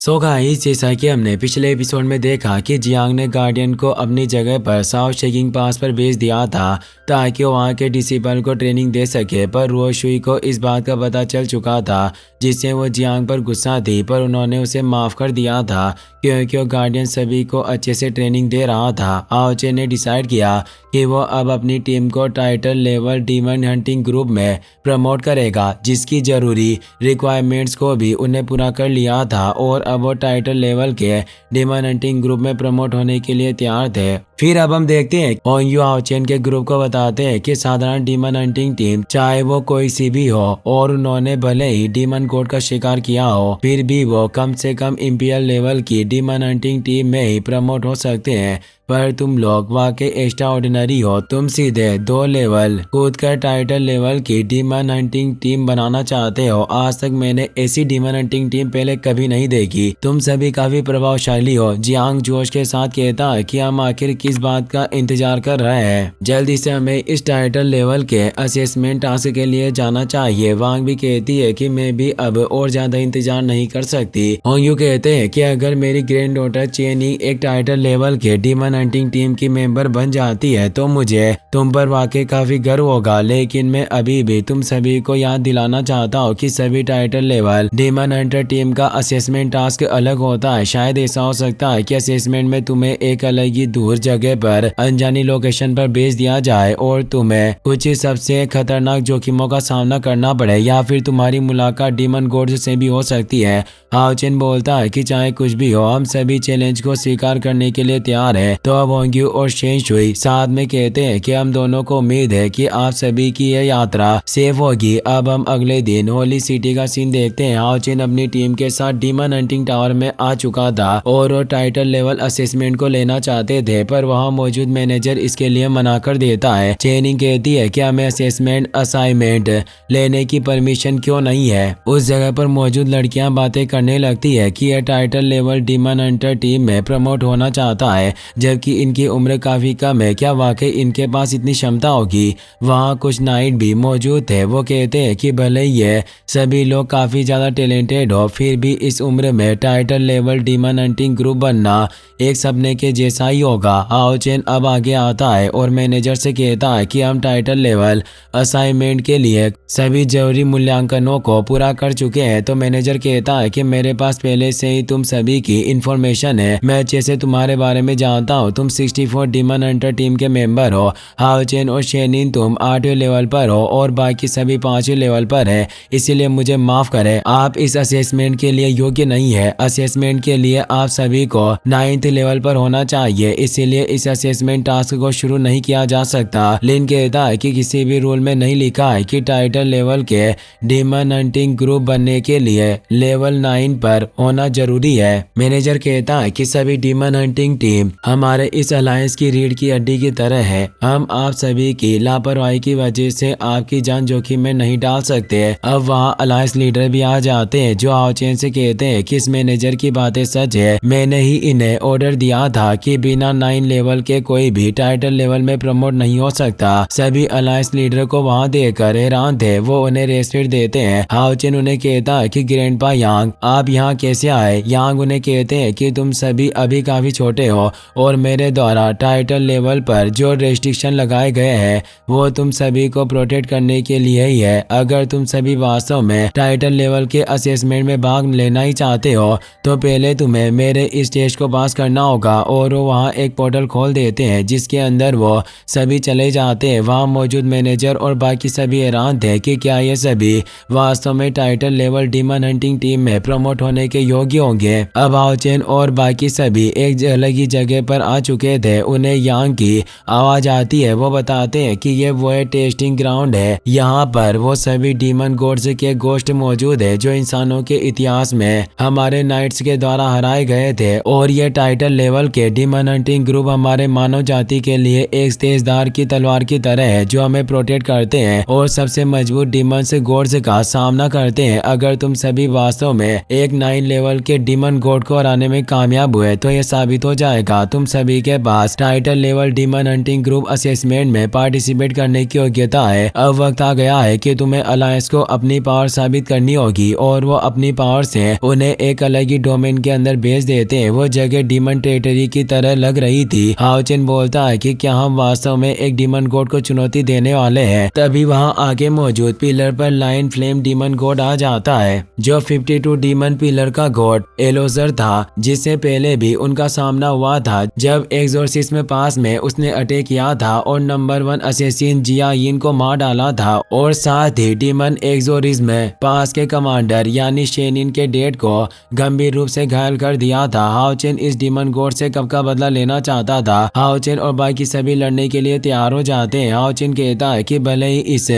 So guys, जैसा कि हमने पिछले एपिसोड में देखा कि जियांग ने गार्डियन को अपनी जगह पर साउथ शेकिंग पास पर भेज दिया था ताकि वो वहाँ के डिसिपल को ट्रेनिंग दे सके, पर रुओशुई को इस बात का पता चल चुका था, जिससे वो जियांग पर गुस्सा थी, पर उन्होंने उसे माफ़ कर दिया था क्योंकि वो गार्डियन सभी को अच्छे से ट्रेनिंग दे रहा था। आओचे ने डिसाइड किया कि वो अब अपनी टीम को title level demon hunting group में प्रमोट करेगा, जिसकी ज़रूरी रिक्वायरमेंट्स को भी उन्हें पूरा कर लिया था और अब वो टाइटल लेवल के डीमन हंटिंग ग्रुप में प्रमोट होने के लिए तैयार थे। फिर अब हम देखते हैं ओंग्यू आओचेन के ग्रुप को बताते हैं कि साधारण डीमन हंटिंग टीम चाहे वो कोई सी भी हो और उन्होंने भले ही डीमन कोड का शिकार किया हो, फिर भी वो कम से कम इंपीरियल लेवल की डीमन हंटिंग टीम में ही प्रमोट हो सकते हैं। पर तुम लोग वाकई एक्स्ट्रा ऑर्डिनरी हो, तुम सीधे 2 लेवल कूद कर टाइटल लेवल की डीमन हंटिंग टीम बनाना चाहते हो। आज तक मैंने ऐसी डीमन हंटिंग टीम पहले कभी नहीं देखी, तुम सभी काफी प्रभावशाली हो। जियांग जोश के साथ कहता है कि हम आखिर किस बात का इंतजार कर रहे हैं, जल्दी से हमें इस टाइटल लेवल के असेसमेंट टास्क के लिए जाना चाहिए। वांग भी कहती है कि मैं भी अब और ज्यादा इंतजार नहीं कर सकती। होंग्यू कहते हैं कि अगर मेरी ग्रैंड डॉटर चेनी एक टाइटल लेवल के डीमन हंटिंग टीम की मेंबर बन जाती है तो मुझे तुम पर वाकई काफी गर्व होगा, लेकिन मैं अभी भी तुम सभी को याद दिलाना चाहता हूँ कि सभी title level demon Hunter team का असेसमेंट टास्क अलग होता है। शायद ऐसा हो सकता है कि असेसमेंट में तुम्हें एक अलग ही दूर जगह पर अनजानी लोकेशन पर भेज दिया जाए और तुम्हें कुछ सबसे खतरनाक जोखिमों का सामना करना पड़े, या फिर तुम्हारी मुलाकात डीमन गॉड से भी हो सकती है। हाओचेन बोलता है कि चाहे कुछ भी हो, हम सभी चैलेंज को स्वीकार करने के लिए तैयार हैं। तो अब होंग्यू और शेन शुई साथ में कहते हैं कि हम दोनों को उम्मीद है कि आप सभी की यह यात्रा सेफ होगी। अब हम अगले दिन होली सिटी का सीन देखते हैं। हाओचेन अपनी टीम के साथ डीमन हंटिंग टावर में आ चुका था और वो टाइटल लेवल असेसमेंट को लेना चाहते थे, पर वहाँ मौजूद मैनेजर इसके लिए मना कर देता है। चेनिंग कहती है कि हमें असेसमेंट असाइनमेंट लेने की परमिशन क्यों नहीं है। उस जगह पर मौजूद लड़कियां बातें करने लगती है कि यह title level demon Hunter team में प्रमोट होना चाहता है, जबकि इनकी उम्र काफी कम है। क्या वाकई इनके पास इतनी क्षमता होगी? वहाँ कुछ नाइट भी मौजूद थे। वो कहते हैं कि भले ये सभी लोग काफी ज्यादा टैलेंटेड हो, फिर भी इस उम्र में title level demon hunting group बनना एक सपने के जैसा ही होगा। हाओचेन अब आगे आता है और मैनेजर से कहता है कि हम टाइटल लेवल असाइनमेंट के लिए सभी जरूरी मूल्यांकनों को पूरा कर चुके हैं। तो मैनेजर कहता है कि मेरे पास पहले से ही तुम सभी की इंफॉर्मेशन है, मैं अच्छे से तुम्हारे बारे में जानता हूँ। तुम 64 डीमन हंटर टीम के मेंबर हो। हाओचेन और शेनिन तुम 8वें लेवल पर हो और बाकी सभी 5वें लेवल पर है, इसीलिए मुझे माफ करें, आप इस असेसमेंट के लिए योग्य नहीं है। असेसमेंट के लिए आप सभी को 9th लेवल पर होना चाहिए, इसीलिए इस असेसमेंट टास्क को शुरू नहीं किया जा सकता। लिन कहता है कि किसी भी रूल में नहीं लिखा है कि टाइटल लेवल के डीमन हंटिंग ग्रुप बनने के लिए लेवल 9 पर होना जरूरी है। मैनेजर कहता है कि सभी डीमन हंटिंग टीम हमारे इस अलायंस की रीढ़ की हड्डी की तरह है। हम आप सभी की लापरवाही की वजह से आपकी जान जोखिम में नहीं डाल सकते। अब वहाँ अलायंस लीडर भी आ जाते हैं, जो हाओचेन से कहते हैं कि इस मैनेजर की बातें सच है। मैंने ही इन्हें ऑर्डर दिया था कि बिना 9 लेवल के कोई भी टाइटल लेवल में प्रमोट नहीं हो सकता। सभी अलायंस लीडर को वहाँ देखकर हैरान थे। वो उन्हें रेस्पेक्ट देते हैं। हाओचेन उन्हें कहता है कि ग्रैंडपा यांग, आप यहाँ कैसे आए? यांग उन्हें कहते हैं कि तुम सभी अभी काफी छोटे हो और मेरे द्वारा टाइटल लेवल पर जो रेस्ट्रिक्शन लगाए गए हैं वो तुम सभी को प्रोटेक्ट करने के लिए ही है। अगर तुम सभी वास्तव में टाइटल लेवल के असेसमेंट में भाग लेना ही चाहते हो तो पहले तुम्हें मेरे इस टेस्ट को पास करना होगा। और वो वहाँ एक पोर्टल खोल देते हैं जिसके अंदर वो सभी चले जाते हैं। वहाँ मौजूद मैनेजर और बाकी सभी हैरान थे कि क्या ये सभी वास्तव में title level demon hunting team में प्रमोट होने के योग्य होंगे। अब हाओचेन और बाकी सभी एक अलग ही जगह पर आ चुके थे। उन्हें यांग की आवाज आती है। वो बताते हैं कि ये वो टेस्टिंग ग्राउंड है, यहाँ पर वो सभी डीमन गॉड्स के गोश्त मौजूद है जो इंसानों के इतिहास में हमारे नाइट्स के द्वारा हराए गए थे, और ये टाइटल लेवल के डीमन हंटिंग ग्रुप हमारे मानव जाति के लिए एक तेजधार की तलवार की तरह है जो हमें प्रोटेक्ट करते हैं और सबसे मजबूत डिमंस गॉड्स का सामना करते हैं। अगर तुम सभी वास्तव में एक 9 लेवल के डिमन गॉड को हराने में कामयाब हुए तो यह साबित हो जाएगा तुम सभी के पास title level demon hunting group assessment में पार्टिसिपेट करने की योग्यता है। अब वक्त आ गया है कि तुम्हें अलायंस को अपनी पावर साबित करनी होगी और वो अपनी पावर से उन्हें एक अलग ही डोमेन के अंदर भेज देते हैं। वो जगह डीमन टेरिटरी की तरह लग रही थी। हाओ चेन बोलता है कि क्या हम वास्तव में एक डीमन गॉड को चुनौती देने वाले हैं। तभी वहां आगे मौजूद पिलर पर लाइन फ्लेम डीमन गॉड आ जाता है जो 52 डीमन पिलर का गॉड एलोजर था जिससे पहले भी उनका सामना हुआ था जब एक्सोर्सिस्ट पास में उसने अटैक किया था और नंबर 1 असेसिन जिया यिन को मार डाला था और साथ ही डीमन एक्सोरिज्म पास के कमांडर यानी शेनिन के डेड को गंभीर रूप से घायल कर दिया था। हाओ चेन इस डीमन गॉड से कब का बदला लेना चाहता था। हाओ चेन और बाकी सभी लड़ने के लिए तैयार हो जाते हैं। हाओ चेन कहता है कि भले ही इस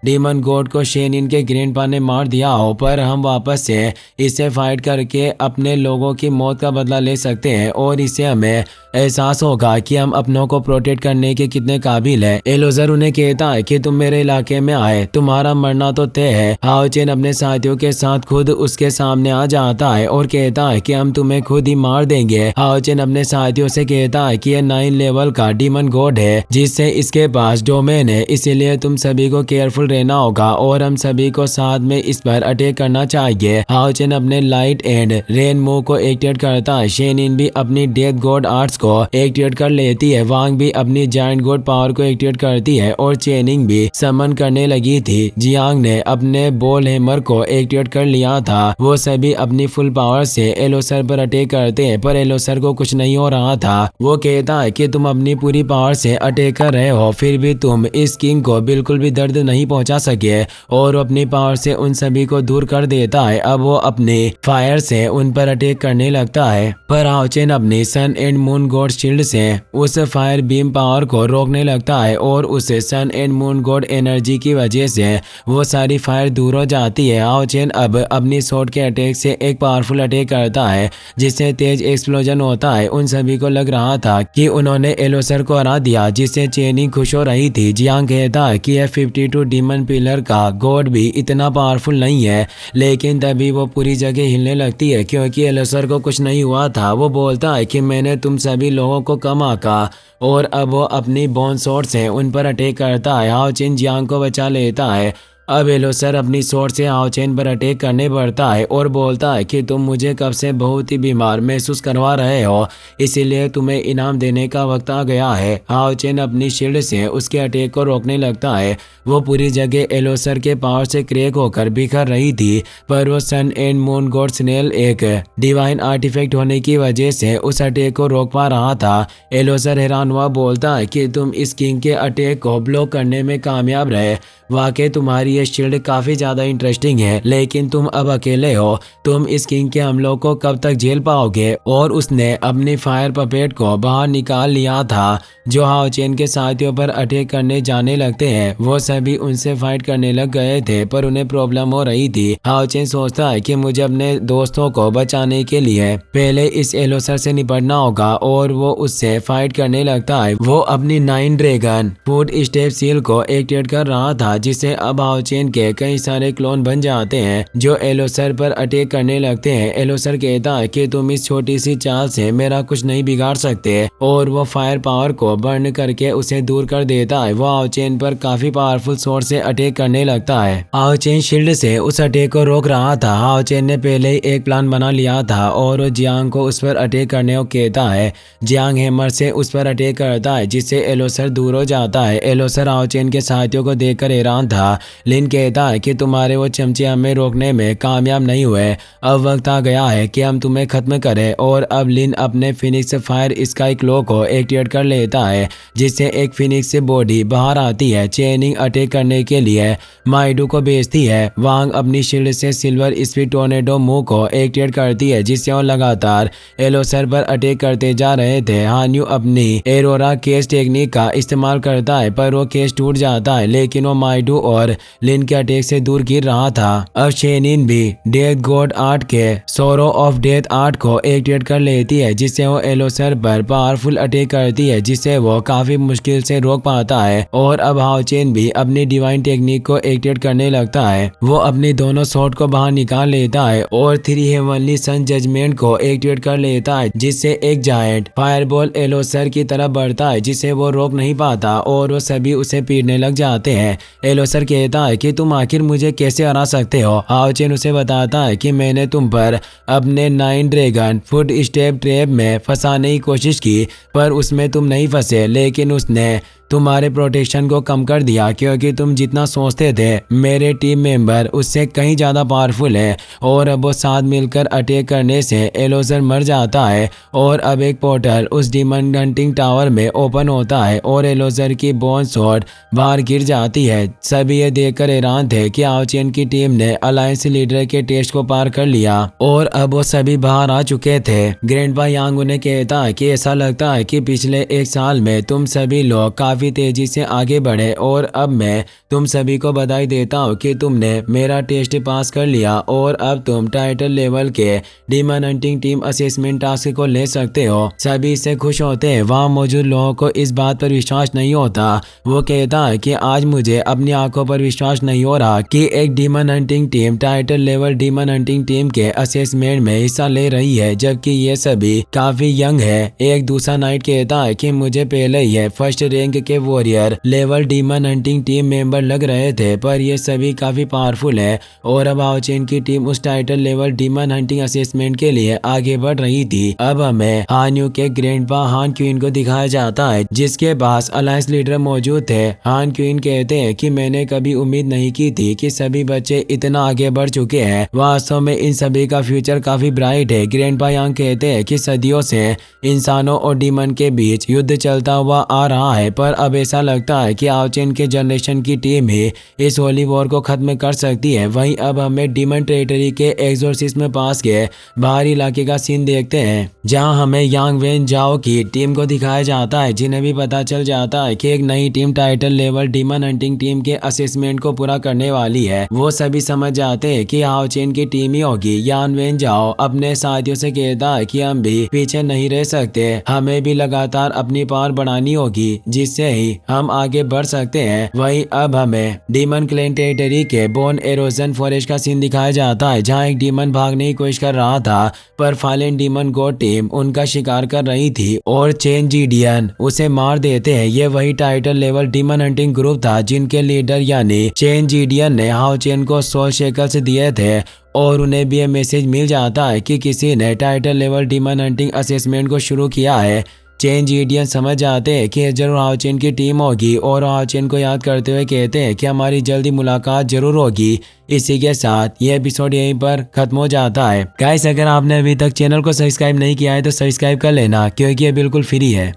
डीमन गॉड को शेनिन के ग्रैंडपा ने मार दिया हो पर हम वापस से इससे फाइट करके अपने लोगों की मौत का बदला ले सकते हैं और इससे हमें एहसास होगा कि हम अपनों को प्रोटेक्ट करने के कितने काबिल है। एलोजर उन्हें कहता है कि तुम मेरे इलाके में आए, तुम्हारा मरना तो तय है। हाओ चेन अपने साथियों के साथ खुद उसके सामने आ जाता है और कहता है कि हम तुम्हें खुद ही मार देंगे। हाओ चेन अपने साथियों से कहता है कि यह 9 लेवल का डीमन गॉड है जिससे इसके पास डोमेन है, इसीलिए तुम सभी को केयरफुल रहना होगा और हम सभी को साथ में इस पर अटैक करना चाहिए। हाओ चेन अपने लाइट एंड रेन मूव को एक्टिवेट करता है। शेनिन भी अपनी डेथ गॉड आर्ट्स को एक्टिवेट कर लेती है। वांग भी अपनी जायंट गॉड पावर को एक्टिवेट करती है और चेनिंग भी समन करने लगी थी। जियांग ने अपने बॉल हैमर को एक्टिवेट कर लिया था। वो सभी अपनी फुल पावर से एलोसर पर अटैक करते हैं पर एलोसर को कुछ नहीं हो रहा था। वो कहता है कि तुम अपनी पूरी पावर से अटैक कर रहे हो फिर भी तुम इस किंग को बिल्कुल भी दर्द नहीं पहुंचा सके और अपनी पावर से उन सभी को दूर कर देता है। अब वो अपनी फायर से उन पर अटैक करने लगता है पर हाओ चेन अपनी सन एंड मून गॉड शील्ड से उस फायर बीम पावर को रोकने लगता है और उस सन एंड मून गॉड एनर्जी की वजह से वो सारी फायर दूर हो जाती है। हाओ चेन अब अपनी शॉट के अटैक से एक पावरफुल अटैक करता है जिससे तेज एक्सप्लोजन होता है। उन सभी को लग रहा था कि उन्होंने एलोसर को हरा दिया जिससे चेनी खुश हो रही थी। जियांग कहता है कि यह 52 डीमन पिलर का गॉड भी इतना पावरफुल नहीं है लेकिन तभी वो पूरी जगह हिलने लगती है क्योंकि एलोसर को कुछ नहीं हुआ था। वो बोलता है कि मैंने तुम सभी लोगों को कम आका और अब वो अपनी बोन शॉट से उन पर अटैक करता है। हाओ चेन जियांग को बचा लेता है। अब एलोसर अपनी शॉट से हाओ चेन पर अटैक करने बढ़ता है और बोलता है कि तुम मुझे कब से बहुत ही बीमार महसूस करवा रहे हो इसीलिए तुम्हें इनाम देने का वक्त आ गया है। हाओ चेन अपनी शील्ड से उसके अटैक को रोकने लगता है। वो पूरी जगह एलोसर के पावर से क्रैक होकर बिखर रही थी पर वो सन एंड मून गॉड स्नेल एक डिवाइन आर्टिफैक्ट होने की वजह से उस अटैक को रोक पा रहा था। एलोसर हैरान हुआ बोलता है कि तुम इस किंग के अटैक को ब्लॉक करने में कामयाब रहे। वाकई तुम्हारी ये शील्ड काफी ज्यादा इंटरेस्टिंग है लेकिन तुम अब अकेले हो। तुम इस किंग के हमलों को कब तक झेल पाओगे। और उसने अपनी फायर पपेट को बाहर निकाल लिया था जो हाओ चेन के साथियों पर अटैक करने जाने लगते हैं। वो सभी उनसे फाइट करने लग गए थे पर उन्हें प्रॉब्लम हो रही थी। हाओ चेन सोचता है कि मुझे अपने दोस्तों को बचाने के लिए पहले इस एलोसर से निपटना होगा और वो उससे फाइट करने लगता है। वो अपनी 9 ड्रैगन फूट स्टेप सील को एक्टिवेट कर रहा था जिससे अब हाओ चेन के कई सारे क्लोन बन जाते हैं जो एलोसर पर अटैक करने लगते हैं। एलोसर कहता है कि तुम इस छोटी सी चाल से मेरा कुछ नहीं बिगाड़ सकते और वो फायर पावर को बर्न करके उसे दूर कर देता है। वो हाओ चेन पर काफी पावरफुल शॉट से अटैक करने लगता है। हाओ चेन शील्ड से उस अटैक को रोक रहा था। हाओ चेन ने पहले ही एक प्लान बना लिया था और वो जियांग को उस पर अटैक करने को कहता है। जियांग हैमर से उस पर अटैक करता है जिससे एलोसर दूर हो जाता है। एलोसर हाओ चेन के साथियों को देखकर हैरान था। लिन कहता है कि तुम्हारे वो चमचे हमें रोकने में कामयाब नहीं हुए, अब वक्त आ गया है कि हम तुम्हें खत्म करें। और अब लिन अपने फिनिक्स फायर स्काई क्लो को एक्टिवेट कर लेता है जिससे एक फिनिक्स से बॉडी बाहर आती है। चेनिंग अटैक करने के लिए माइडू को भेजती है। वांग अपनी शील्ड से सिल्वर स्पीड टोर्नेडो मूव को एक्टिवेट करती है जिससे वो लगातार एलोसर पर अटैक करते जा रहे थे। हान्यू अपनी एरोरा केस टेक्निक का इस्तेमाल करता है पर वो केस टूट जाता है लेकिन वो माइडू और लिन के अटैक से दूर गिर रहा था। अब शेनिन भी डेथ गॉड आर्ट के सोरो ऑफ डेथ आर्ट को एक्टिवेट कर लेती है, जिससे वो एलोसर पर पावरफुल अटैक करती है, जिसे वो काफी मुश्किल से रोक पाता है। और अब हाओ चेन भी अपनी डिवाइन टेक्निक को एक्टिवेट करने लगता है। वो अपनी दोनों शॉट को बाहर निकाल लेता है और 3 हेवनली सन जजमेंट को एक्टिवेट कर लेता है, जिससे एक जायंट फायरबॉल एलोसर की तरफ बढ़ता है, जिसे वो रोक नहीं पाता और वो सभी उसे पीटने लग जाते हैं। एलोसर कहता है कि तुम आखिर मुझे कैसे हरा सकते हो। हाओ चेन उसे बताता है कि मैंने तुम पर अपने 9 ड्रैगन फुट स्टेप ट्रैप में फंसाने की कोशिश की, पर उसमें तुम नहीं फंसे, लेकिन उसने तुम्हारे प्रोटेक्शन को कम कर दिया, क्योंकि तुम जितना सोचते थे मेरे टीम मेंबर उससे कहीं ज़्यादा पावरफुल है। और अब वो साथ मिलकर अटैक करने से एलोसर मर जाता है और अब एक पोर्टल उस डीमन हंटिंग टावर में ओपन होता है और एलोसर की बोन शॉट बाहर गिर जाती है। सभी ये देखकर हैरान थे कि हाओ चेन की टीम ने अलायंस लीडर के टेस्ट को पार कर लिया और अब वो सभी बाहर आ चुके थे। ग्रैंडपा यांग उन्हें कहता है कि ऐसा लगता है कि पिछले 1 साल में तुम सभी लोग काफी तेजी से आगे बढ़े और अब मैं तुम सभी को बधाई देता हूँ कि तुमने मेरा टेस्ट पास कर लिया और अब तुम टाइटल लेवल के demon hunting team assessment task को ले सकते हो। सभी इससे खुश होते हैं। वहाँ मौजूद लोगों को इस बात पर विश्वास नहीं होता। वो कहता है कि आज मुझे अपनी आंखों पर विश्वास नहीं हो रहा कि एक demon hunting team title level demon hunting team के असेसमेंट में हिस्सा ले रही है, जबकि ये सभी काफी यंग है। एक दूसरा नाइट कहता है कि मुझे पहले ही है फर्स्ट रैंक के warrior level demon hunting team member लग रहे थे, पर ये सभी काफी पावरफुल है और अब हाओ चेन की टीम उस title level demon hunting assessment के लिए आगे बढ़ रही थी। अब हमें हान के ग्रैंडपा हान क्वीन को दिखाया जाता है, जिसके पास अलायंस लीडर मौजूद थे। हान क्वीन कहते हैं कि मैंने कभी उम्मीद नहीं की थी कि सभी बच्चे इतना आगे बढ़ चुके हैं। वास्तव में इन सभी का फ्यूचर काफी ब्राइट है। ग्रैंडपा यांग कहते हैं कि सदियों से इंसानों और डीमन के बीच युद्ध चलता हुआ आ रहा है, पर अब ऐसा लगता है कि हाओ चेन के जनरेशन की टीम ही इस होली वॉर को खत्म कर सकती है। वहीं अब हमें डीमन टेरिटरी के एक्सोर्सिज्म पास के बाहरी इलाके का सीन देखते हैं, जहां हमें यांग वेन जाओ की टीम को दिखाया जाता है, जिन्हें भी पता चल जाता है कि एक नई team title level demon hunting team के असेसमेंट को पूरा करने वाली है। वो सभी समझ जाते हैं कि हाओ चेन की टीम ही होगी। यान वेन जाओ अपने साथियों से कहता है कि हम भी पीछे नहीं रह सकते, हमें भी लगातार अपनी पावर बढ़ानी होगी, जिससे ही हम आगे बढ़ सकते हैं। वहीं अब हमें डीमन क्लेन टेरिटरी के बोन एरोजन फॉरेस्ट का सीन दिखाया जाता है, जहां एक डीमन भागने की कोशिश कर रहा था, पर फाइलेंट डीमन गॉड टीम उनका शिकार कर रही थी और चेन जीडियन उसे मार देते हैं। ये वही title level demon hunting group था जिनके लीडर यानी चेन जीडियन ने हाओ चेन को सोल शेकल्स दिए थे और उन्हें भी ये मैसेज मिल जाता है कि किसी ने title level demon hunting assessment को शुरू किया है। चेन जीडियन समझ जाते हैं कि जरूर हाओ चेन की टीम होगी और हाओ चेन को याद करते हुए कहते हैं कि हमारी जल्दी मुलाकात जरूर होगी। इसी के साथ ये एपिसोड यहीं पर खत्म हो जाता है। गाइस, अगर आपने अभी तक चैनल को सब्सक्राइब नहीं किया है तो सब्सक्राइब कर लेना, क्योंकि ये बिल्कुल फ्री है।